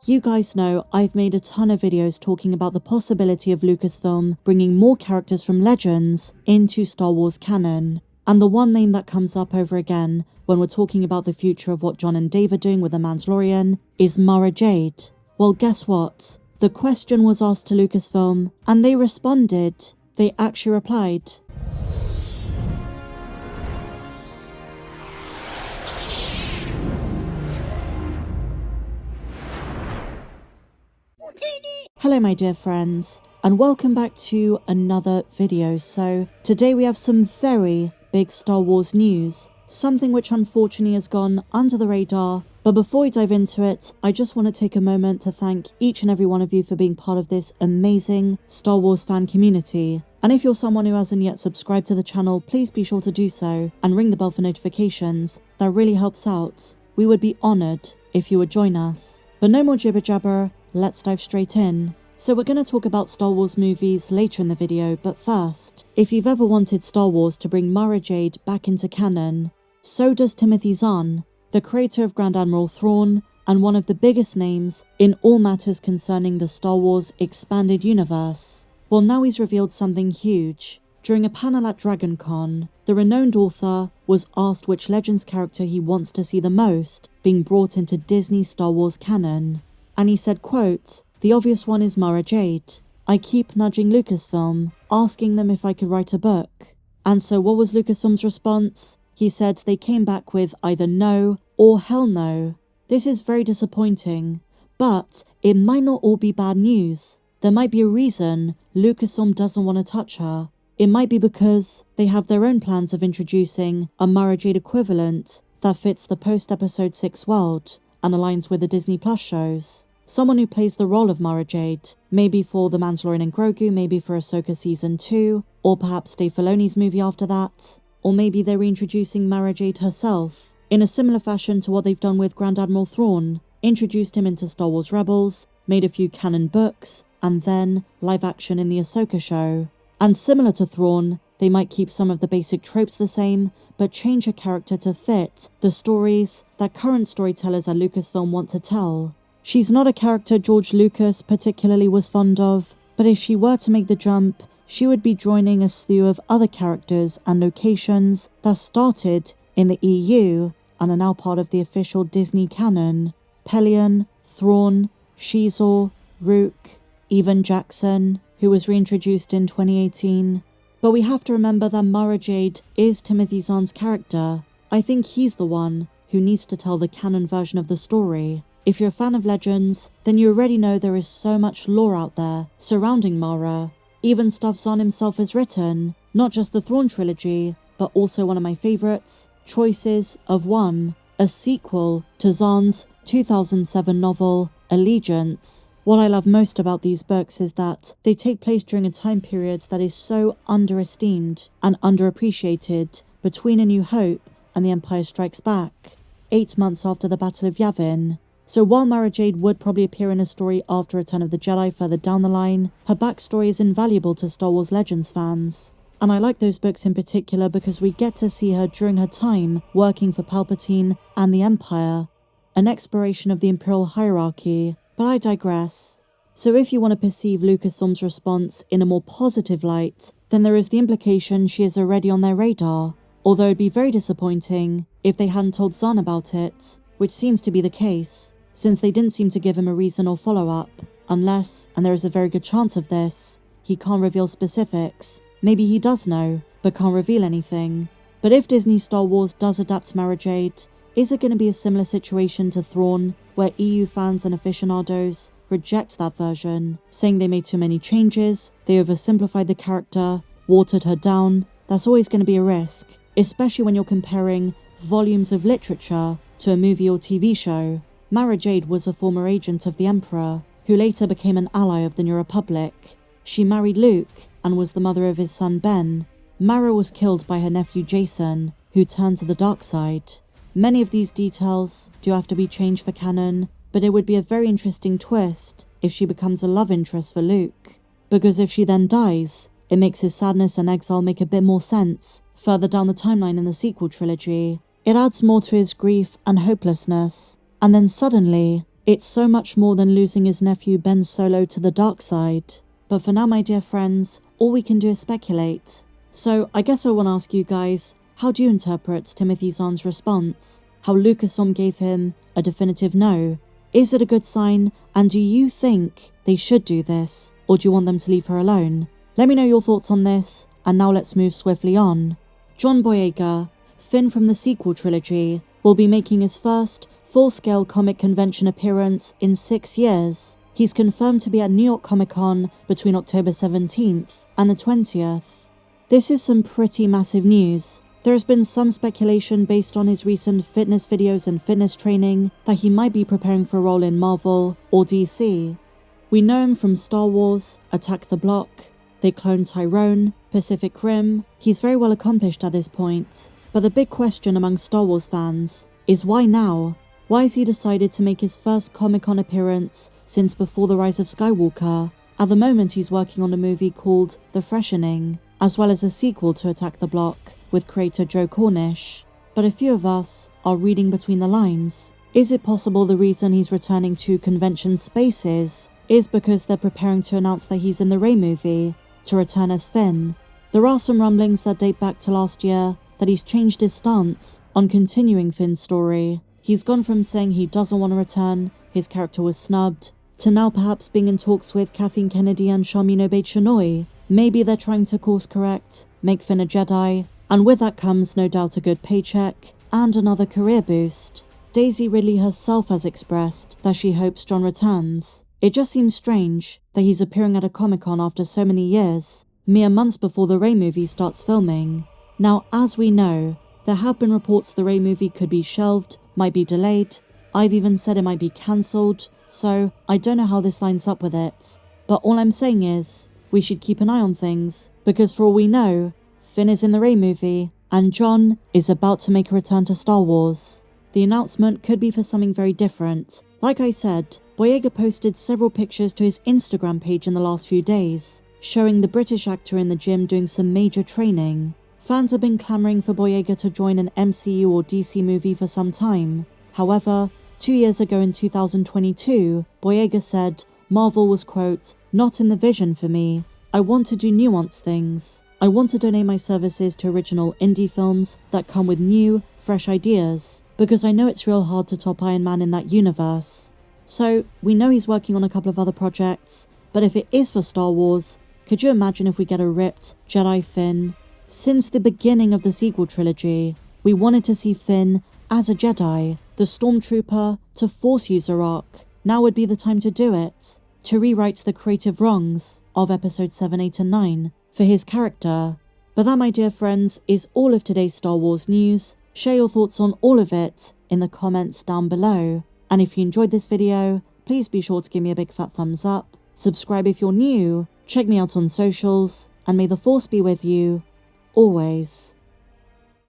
You guys know I've made a ton of videos talking about the possibility of Lucasfilm bringing more characters from Legends into Star Wars canon. And the one name that comes up over again when we're talking about the future of what Jon and Dave are doing with the Mandalorian is Mara Jade. Well, guess what? The question was asked to Lucasfilm, and they responded. They actually replied. Hello my dear friends, and welcome back to another video. So today we have some very big Star Wars news, something which unfortunately has gone under the radar. But before we dive into it, I just want to take a moment to thank each and every one of you for being part of this amazing Star Wars fan community. And if you're someone who hasn't yet subscribed to the channel, please be sure to do so and ring the bell for notifications. That really helps out. We would be honoured if you would join us. But no more jibber jabber, let's dive straight in. So we're going to talk about Star Wars movies later in the video, but first, if you've ever wanted Star Wars to bring Mara Jade back into canon, so does Timothy Zahn, the creator of Grand Admiral Thrawn and one of the biggest names in all matters concerning the Star Wars expanded universe. Well, now he's revealed something huge. During a panel at DragonCon, the renowned author was asked which Legends character he wants to see the most being brought into Disney Star Wars canon. And he said, quote, "The obvious one is Mara Jade. I keep nudging Lucasfilm, asking them if I could write a book." And so what was Lucasfilm's response? He said they came back with either no or hell no. This is very disappointing, but it might not all be bad news. There might be a reason Lucasfilm doesn't want to touch her. It might be because they have their own plans of introducing a Mara Jade equivalent that fits the post-episode 6 world and aligns with the Disney Plus shows. Someone who plays the role of Mara Jade, maybe for The Mandalorian and Grogu, maybe for Ahsoka Season 2, or perhaps Dave Filoni's movie after that. Or maybe they're reintroducing Mara Jade herself, in a similar fashion to what they've done with Grand Admiral Thrawn, introduced him into Star Wars Rebels, made a few canon books, and then live action in the Ahsoka show. And similar to Thrawn, they might keep some of the basic tropes the same, but change her character to fit the stories that current storytellers at Lucasfilm want to tell. She's not a character George Lucas particularly was fond of, but if she were to make the jump, she would be joining a slew of other characters and locations that started in the EU and are now part of the official Disney canon. Pelion, Thrawn, Shizor, Rook, even Jackson, who was reintroduced in 2018. But we have to remember that Mara Jade is Timothy Zahn's character. I think he's the one who needs to tell the canon version of the story. If you're a fan of Legends, then you already know there is so much lore out there surrounding Mara. Even stuff Zahn himself has written, not just the Thrawn trilogy, but also one of my favourites, Choices of One, a sequel to Zahn's 2007 novel, Allegiance. What I love most about these books is that they take place during a time period that is so underesteemed and underappreciated between A New Hope and The Empire Strikes Back, 8 months after the Battle of Yavin. So while Mara Jade would probably appear in a story after Return of the Jedi further down the line, her backstory is invaluable to Star Wars Legends fans. And I like those books in particular because we get to see her during her time working for Palpatine and the Empire, an exploration of the Imperial hierarchy, but I digress. So if you want to perceive Lucasfilm's response in a more positive light, then there is the implication she is already on their radar, although it'd be very disappointing if they hadn't told Zahn about it, which seems to be the case, since they didn't seem to give him a reason or follow-up, unless, and there is a very good chance of this, he can't reveal specifics. Maybe he does know, but can't reveal anything. But if Disney Star Wars does adapt Mara Jade, is it going to be a similar situation to Thrawn, where EU fans and aficionados reject that version, saying they made too many changes, they oversimplified the character, watered her down? That's always going to be a risk, especially when you're comparing volumes of literature to a movie or TV show. Mara Jade was a former agent of the Emperor, who later became an ally of the New Republic. She married Luke and was the mother of his son Ben. Mara was killed by her nephew Jason, who turned to the dark side. Many of these details do have to be changed for canon, but it would be a very interesting twist if she becomes a love interest for Luke. Because if she then dies, it makes his sadness and exile make a bit more sense further down the timeline in the sequel trilogy. It adds more to his grief and hopelessness. And then suddenly, It's so much more than losing his nephew Ben Solo to the dark side. But for now, my dear friends, all we can do is speculate. So I guess I want to ask you guys, how do you interpret Timothy Zahn's response? How Lucasfilm gave him a definitive no? Is it a good sign, and do you think they should do this, or do you want them to leave her alone? Let me know your thoughts on this, and now let's move swiftly on. John Boyega, Finn from the sequel trilogy, will be making his first full-scale comic convention appearance in 6 years. He's confirmed to be at New York Comic Con between October 17th and the 20th. This is some pretty massive news. There has been some speculation based on his recent fitness videos and fitness training that he might be preparing for a role in Marvel or DC. We know him from Star Wars, Attack the Block, They Cloned Tyrone, Pacific Rim. He's very well accomplished at this point. But the big question among Star Wars fans is why now? Why has he decided to make his first Comic-Con appearance since before the Rise of Skywalker? At the moment he's working on a movie called The Freshening, as well as a sequel to Attack the Block with creator Joe Cornish. But a few of us are reading between the lines. Is it possible the reason he's returning to convention spaces is because they're preparing to announce that he's in the Rey movie to return as Finn? There are some rumblings that date back to last year that he's changed his stance on continuing Finn's story. He's gone from saying he doesn't want to return, his character was snubbed, to now perhaps being in talks with Kathleen Kennedy and Sharmeen Obaid-Chinoy. Maybe they're trying to course correct, make Finn a Jedi, and with that comes no doubt a good paycheck and another career boost. Daisy Ridley herself has expressed that she hopes John returns. It just seems strange that he's appearing at a Comic-Con after so many years, mere months before the Rey movie starts filming. Now, as we know, there have been reports the Rey movie could be shelved, might be delayed. I've even said it might be cancelled, so I don't know how this lines up with it. But all I'm saying is, we should keep an eye on things, because for all we know, Finn is in the Rey movie, and John is about to make a return to Star Wars. The announcement could be for something very different. Like I said, Boyega posted several pictures to his Instagram page in the last few days, showing the British actor in the gym doing some major training. Fans have been clamoring for Boyega to join an MCU or DC movie for some time. However, 2 years ago in 2022, Boyega said, Marvel was, quote, not in the vision for me. I want to do nuanced things. I want to donate my services to original indie films that come with new, fresh ideas, because I know it's real hard to top Iron Man in that universe. So, we know he's working on a couple of other projects, but if it is for Star Wars, could you imagine if we get a ripped Jedi Finn? Since the beginning of the sequel trilogy, we wanted to see Finn as a Jedi, the Stormtrooper to Force user arc. Now would be the time to do it, to rewrite the creative wrongs of episodes 7, 8 and 9 for his character. But that, my dear friends, is all of today's Star Wars news. Share your thoughts on all of it in the comments down below. And if you enjoyed this video, please be sure to give me a big fat thumbs up. Subscribe if you're new, check me out on socials, and may the Force be with you always.